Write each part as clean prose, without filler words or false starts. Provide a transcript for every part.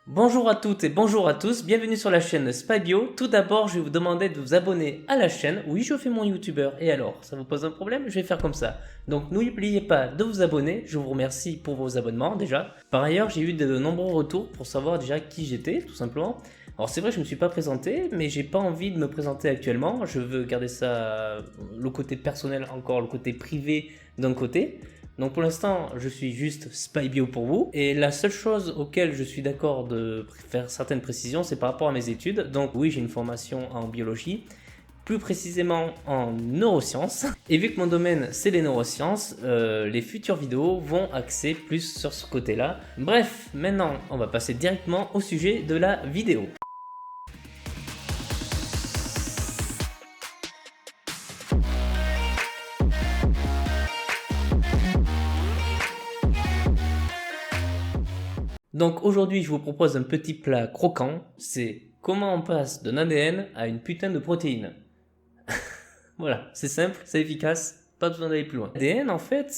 Bonjour à toutes et bonjour à tous, bienvenue sur la chaîne SpyBio. Tout d'abord, je vais vous demander de vous abonner à la chaîne. Oui, je fais mon youtubeur, et alors, ça vous pose un problème? Je vais faire comme ça. Donc n'oubliez pas de vous abonner, je vous remercie pour vos abonnements déjà. Par ailleurs, j'ai eu de nombreux retours pour savoir déjà qui j'étais, tout simplement. Alors c'est vrai, je ne me suis pas présenté, mais j'ai pas envie de me présenter actuellement. Je veux garder ça, le côté personnel encore, le côté privé d'un côté. Donc pour l'instant, je suis juste SpyBio pour vous. Et la seule chose auquel je suis d'accord de faire certaines précisions, c'est par rapport à mes études. Donc oui, j'ai une formation en biologie, plus précisément en neurosciences. Et vu que mon domaine c'est les neurosciences, les futures vidéos vont axer plus sur ce côté-là. Bref, maintenant on va passer directement au sujet de la vidéo. Donc aujourd'hui, je vous propose un petit plat croquant, c'est comment on passe d'un ADN à une putain de protéine. Voilà, c'est simple, c'est efficace, pas besoin d'aller plus loin. L'ADN en fait,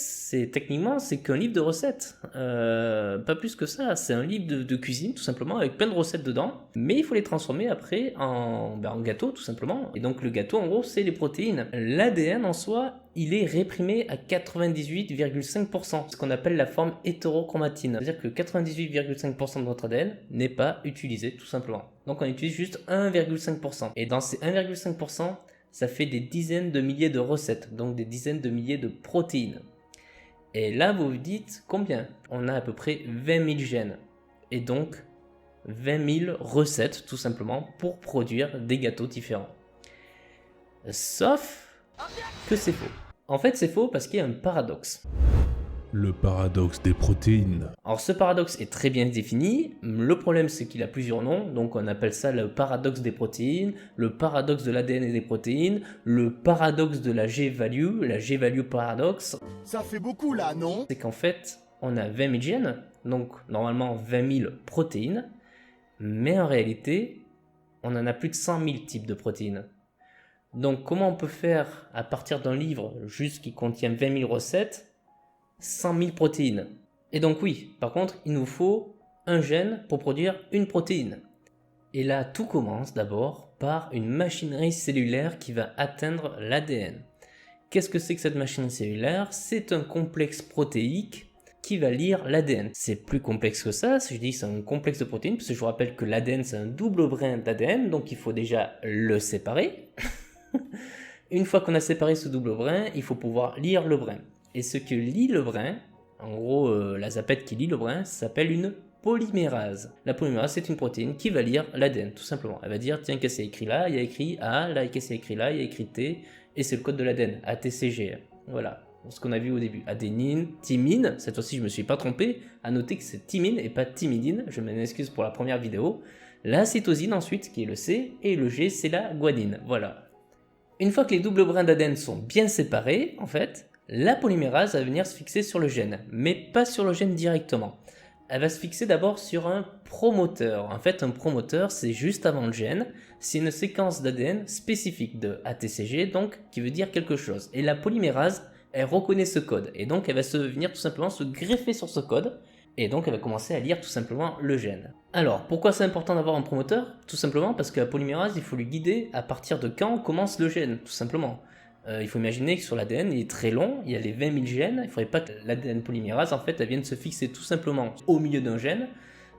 techniquement, c'est qu'un livre de recettes, pas plus que ça, c'est un livre de cuisine tout simplement avec plein de recettes dedans, mais il faut les transformer après en gâteau tout simplement. Et donc le gâteau en gros, c'est les protéines. L'ADN en soi, il est réprimé à 98,5%, ce qu'on appelle la forme hétérochromatine. C'est-à-dire que 98,5% de notre ADN n'est pas utilisé tout simplement. Donc on utilise juste 1,5%. Et dans ces 1,5%, ça fait des dizaines de milliers de recettes, donc des dizaines de milliers de protéines. Et là, vous vous dites combien? On a à peu près 20 000 gènes. Et donc 20 000 recettes, tout simplement, pour produire des gâteaux différents. Sauf que c'est faux. En fait, c'est faux parce qu'il y a un paradoxe. Le paradoxe des protéines. Alors ce paradoxe est très bien défini, le problème c'est qu'il a plusieurs noms, donc on appelle ça le paradoxe des protéines, le paradoxe de l'ADN et des protéines, le paradoxe de la G-value paradoxe. Ça fait beaucoup là, non? C'est qu'en fait, on a 20 000 gènes, donc normalement 20 000 protéines, mais en réalité, on en a plus de 100 000 types de protéines. Donc comment on peut faire à partir d'un livre juste qui contient 20 000 recettes 100 000 protéines. Et donc oui, par contre, il nous faut un gène pour produire une protéine. Et là, tout commence d'abord par une machinerie cellulaire qui va atteindre l'ADN. Qu'est-ce que c'est que cette machinerie cellulaire? C'est un complexe protéique qui va lire l'ADN. C'est plus complexe que ça, si je dis c'est un complexe de protéines, parce que je vous rappelle que l'ADN c'est un double brin d'ADN, donc il faut déjà le séparer. Une fois qu'on a séparé ce double brin, il faut pouvoir lire le brin. Et ce que lit le brin, en gros la zapette qui lit le brin, s'appelle une polymérase. La polymérase c'est une protéine qui va lire l'ADN tout simplement. Elle va dire tiens qu'est-ce que c'est écrit là, il y a écrit A, là qu'est-ce que c'est écrit là, il y a écrit T, et c'est le code de l'ADN, ATCG. Voilà, ce qu'on a vu au début. Adénine, thymine, cette fois-ci je me suis pas trompé, à noter que c'est thymine et pas thymidine, je m'en excuse pour la première vidéo. La cytosine ensuite qui est le C, et le G c'est la guanine, voilà. Une fois que les doubles brins d'ADN sont bien séparés, en fait, la polymérase va venir se fixer sur le gène, mais pas sur le gène directement. Elle va se fixer d'abord sur un promoteur. En fait, un promoteur, c'est juste avant le gène. C'est une séquence d'ADN spécifique de ATCG, donc qui veut dire quelque chose. Et la polymérase, elle reconnaît ce code. Et donc, elle va venir tout simplement se greffer sur ce code. Et donc, elle va commencer à lire tout simplement le gène. Alors, pourquoi c'est important d'avoir un promoteur? Tout simplement parce que la polymérase, il faut lui guider à partir de quand commence le gène, tout simplement. Il faut imaginer que sur l'ADN, il est très long, il y a les 20 000 gènes, il ne faudrait pas que l'ADN polymérase, en fait, elle vienne se fixer tout simplement au milieu d'un gène,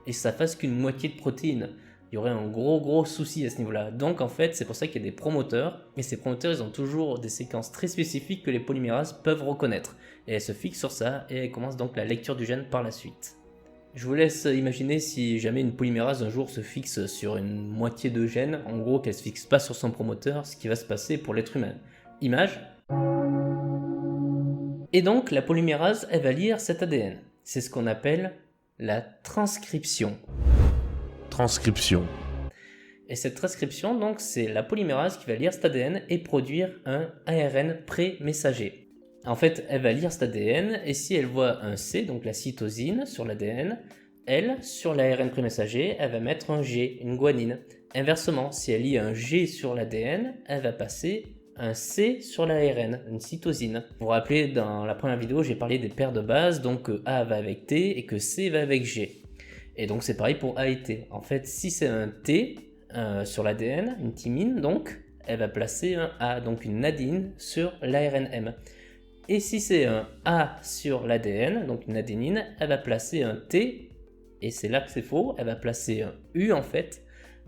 et ça fasse qu'une moitié de protéines. Il y aurait un gros souci à ce niveau-là. Donc en fait, c'est pour ça qu'il y a des promoteurs, et ces promoteurs, ils ont toujours des séquences très spécifiques que les polymérases peuvent reconnaître. Et elles se fixent sur ça, et elles commencent donc la lecture du gène par la suite. Je vous laisse imaginer si jamais une polymérase un jour se fixe sur une moitié de gène, en gros qu'elle ne se fixe pas sur son promoteur, ce qui va se passer pour l'être humain. Image. Et donc la polymérase, elle va lire cet ADN. C'est ce qu'on appelle la transcription. Transcription. Et cette transcription, donc, c'est la polymérase qui va lire cet ADN et produire un ARN pré-messager. En fait, elle va lire cet ADN et si elle voit un C, donc la cytosine sur l'ADN, elle, sur l'ARN pré-messager, elle va mettre un G, une guanine. Inversement, si elle lit un G sur l'ADN, elle va passer un C sur l'ARN, une cytosine. Vous vous rappelez, dans la première vidéo, j'ai parlé des paires de bases, donc que A va avec T et que C va avec G. Et donc c'est pareil pour A et T. En fait, si c'est un T sur l'ADN, une thymine, donc elle va placer un A, donc une adénine sur l'ARN M. Et si c'est un A sur l'ADN, donc une adénine, elle va placer un T, et c'est là que c'est faux, elle va placer un U en fait,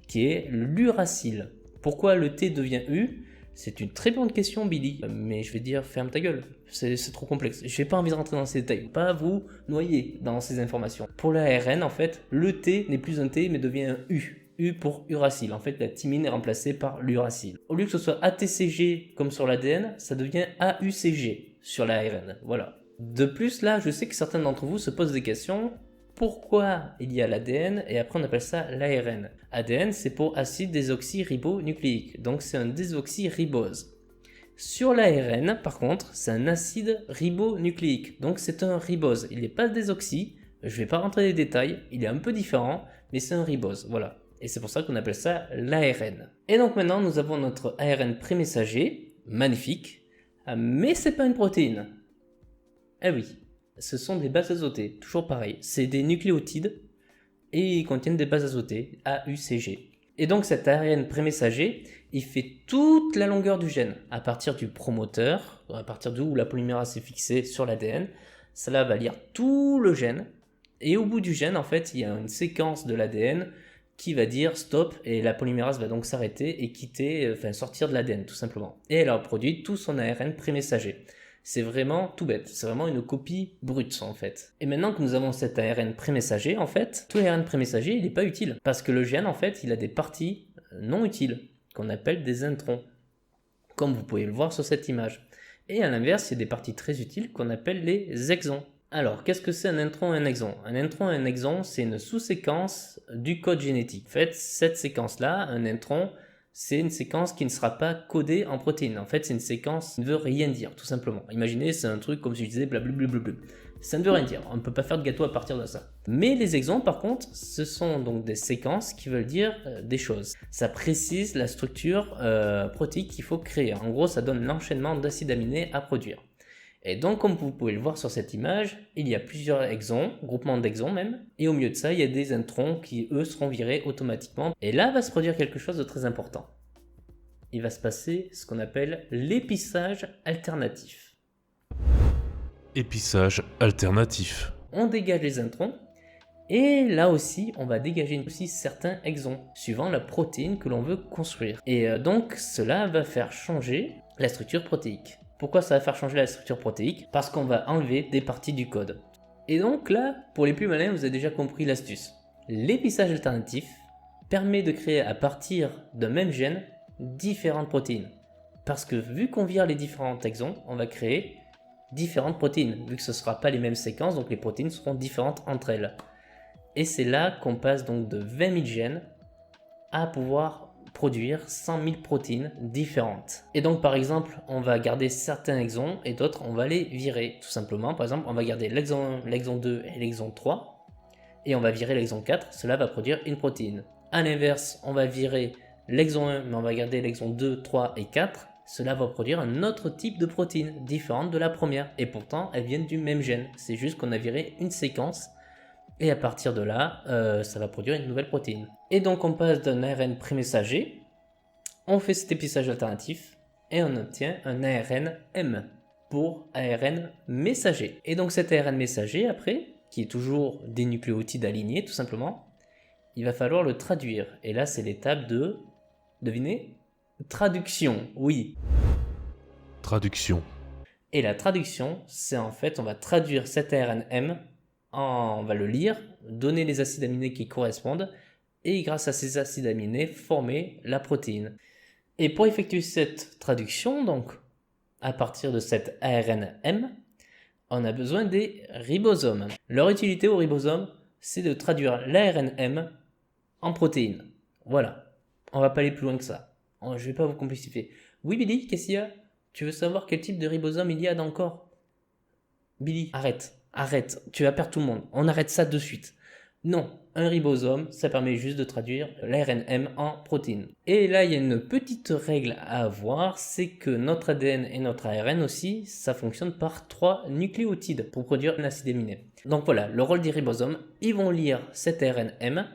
qui est l'uracile. Pourquoi le T devient U? C'est une très bonne question, Billy, mais je vais dire ferme ta gueule, c'est trop complexe. Je n'ai pas envie de rentrer dans ces détails, pas vous noyer dans ces informations. Pour l'ARN, en fait, le T n'est plus un T, mais devient un U. U pour uracile. En fait, la thymine est remplacée par l'uracile. Au lieu que ce soit ATCG comme sur l'ADN, ça devient AUCG sur l'ARN. Voilà. De plus, là, je sais que certains d'entre vous se posent des questions. Pourquoi il y a l'ADN et après on appelle ça l'ARN? ADN, c'est pour acide désoxyribonucléique, donc c'est un désoxyribose. Sur l'ARN, par contre, c'est un acide ribonucléique, donc c'est un ribose. Il n'est pas désoxy, je ne vais pas rentrer dans les détails, il est un peu différent, mais c'est un ribose, voilà. Et c'est pour ça qu'on appelle ça l'ARN. Et donc maintenant, nous avons notre ARN prémessager, magnifique, mais c'est pas une protéine. Eh oui, ce sont des bases azotées, toujours pareil. C'est des nucléotides et ils contiennent des bases azotées, AUCG. Et donc cet ARN prémessager, il fait toute la longueur du gène, à partir du promoteur, à partir d'où la polymérase est fixée sur l'ADN. Cela va lire tout le gène. Et au bout du gène, en fait, il y a une séquence de l'ADN qui va dire stop et la polymérase va donc s'arrêter et quitter, sortir de l'ADN tout simplement. Et elle a produit tout son ARN prémessager. C'est vraiment tout bête, c'est vraiment une copie brute en fait. Et maintenant que nous avons cet ARN prémessager, en fait, tout l'ARN prémessager il n'est pas utile. Parce que le gène en fait, il a des parties non utiles, qu'on appelle des introns. Comme vous pouvez le voir sur cette image. Et à l'inverse, il y a des parties très utiles qu'on appelle les exons. Alors, qu'est-ce que c'est un intron et un exon? Un intron et un exon, c'est une sous-séquence du code génétique. En fait, cette séquence-là, un intron, c'est une séquence qui ne sera pas codée en protéines. En fait, c'est une séquence qui ne veut rien dire, tout simplement. Imaginez, c'est un truc comme si je disais blablabla. Ça ne veut rien dire, on ne peut pas faire de gâteau à partir de ça. Mais les exons, par contre, ce sont donc des séquences qui veulent dire des choses. Ça précise la structure protéique qu'il faut créer. En gros, ça donne l'enchaînement d'acides aminés à produire. Et donc, comme vous pouvez le voir sur cette image, il y a plusieurs exons, groupements d'exons même, et au milieu de ça, il y a des introns qui, eux, seront virés automatiquement. Et là, va se produire quelque chose de très important. Il va se passer ce qu'on appelle l'épissage alternatif. Épissage alternatif. On dégage les introns, et là aussi, on va dégager aussi certains exons, suivant la protéine que l'on veut construire. Et donc, cela va faire changer la structure protéique. Pourquoi ça va faire changer la structure protéique? Parce qu'on va enlever des parties du code. Et donc là, pour les plus malins, vous avez déjà compris l'astuce. L'épissage alternatif permet de créer à partir d'un même gène différentes protéines. Parce que vu qu'on vire les différents exons, on va créer différentes protéines. Vu que ce ne sera pas les mêmes séquences, donc les protéines seront différentes entre elles. Et c'est là qu'on passe donc de 20 000 gènes à pouvoir produire 100 000 protéines différentes. Et donc par exemple, on va garder certains exons et d'autres on va les virer tout simplement. Par exemple, on va garder l'exon 1, l'exon 2 et l'exon 3 et on va virer l'exon 4, cela va produire une protéine. A l'inverse, on va virer l'exon 1 mais on va garder l'exon 2, 3 et 4, cela va produire un autre type de protéine différente de la première et pourtant elles viennent du même gène. C'est juste qu'on a viré une séquence. Et à partir de là, ça va produire une nouvelle protéine. Et donc on passe d'un ARN prémessager, on fait cet épissage alternatif, et on obtient un ARN M pour ARN messager. Et donc cet ARN messager, après, qui est toujours des nucléotides alignés tout simplement, il va falloir le traduire. Et là c'est l'étape de, devinez, traduction, oui. Traduction. Et la traduction, c'est en fait, on va traduire cet ARN M, on va le lire, donner les acides aminés qui correspondent et grâce à ces acides aminés former la protéine. Et pour effectuer cette traduction, donc à partir de cet ARN-M, on a besoin des ribosomes. Leur utilité aux ribosomes, c'est de traduire l'ARN-M en protéines. Voilà, on va pas aller plus loin que ça. Je vais pas vous complexifier. Oui Billy, qu'est-ce qu'il y a? Tu veux savoir quel type de ribosome il y a dans le corps? Billy, arrête, tu vas perdre tout le monde, on arrête ça de suite. Non, un ribosome, ça permet juste de traduire l'ARN-M en protéines. Et là, il y a une petite règle à avoir, c'est que notre ADN et notre ARN aussi, ça fonctionne par 3 nucléotides pour produire un acide aminé. Donc voilà, le rôle des ribosomes, ils vont lire cet ARNM,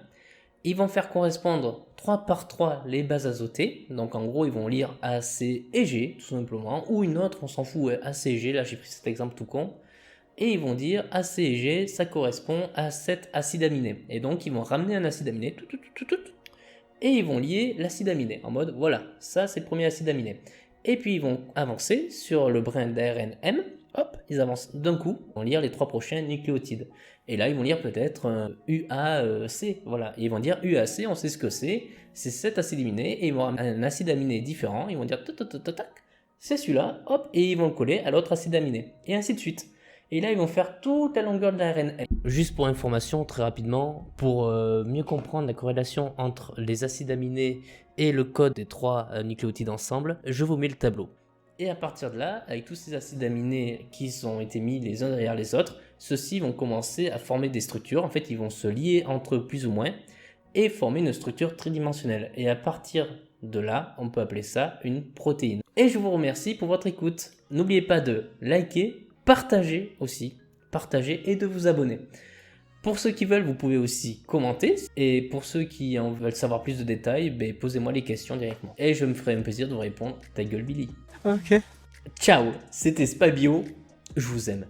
ils vont faire correspondre 3 par 3 les bases azotées, donc en gros ils vont lire AC et G tout simplement, ou une autre, on s'en fout, ouais, AC et G, là j'ai pris cet exemple tout con, et ils vont dire AC et G ça correspond à cet acide aminé, et donc ils vont ramener un acide aminé, et ils vont lier l'acide aminé, en mode voilà, ça c'est le premier acide aminé. Et puis ils vont avancer sur le brin d'ARNM, hop, ils avancent d'un coup, ils vont lire les 3 prochains nucléotides. Et là, ils vont lire peut-être UAC, voilà. Et ils vont dire UAC, on sait ce que c'est cet acide aminé, et ils vont avoir un acide aminé différent, ils vont dire tac, c'est celui-là, hop, et ils vont le coller à l'autre acide aminé, et ainsi de suite. Et là, ils vont faire toute la longueur de l'ARNM. Juste pour information, très rapidement, pour mieux comprendre la corrélation entre les acides aminés et le code des 3 nucléotides ensemble, je vous mets le tableau. Et à partir de là, avec tous ces acides aminés qui ont été mis les uns derrière les autres, ceux-ci vont commencer à former des structures. En fait, ils vont se lier entre eux plus ou moins et former une structure tridimensionnelle. Et à partir de là, on peut appeler ça une protéine. Et je vous remercie pour votre écoute. N'oubliez pas de liker, partager aussi, et de vous abonner. Pour ceux qui veulent, vous pouvez aussi commenter. Et pour ceux qui en veulent savoir plus de détails, posez-moi les questions directement. Et je me ferai un plaisir de vous répondre. Ta gueule, Billy. Ok. Ciao, c'était Spabio. Je vous aime.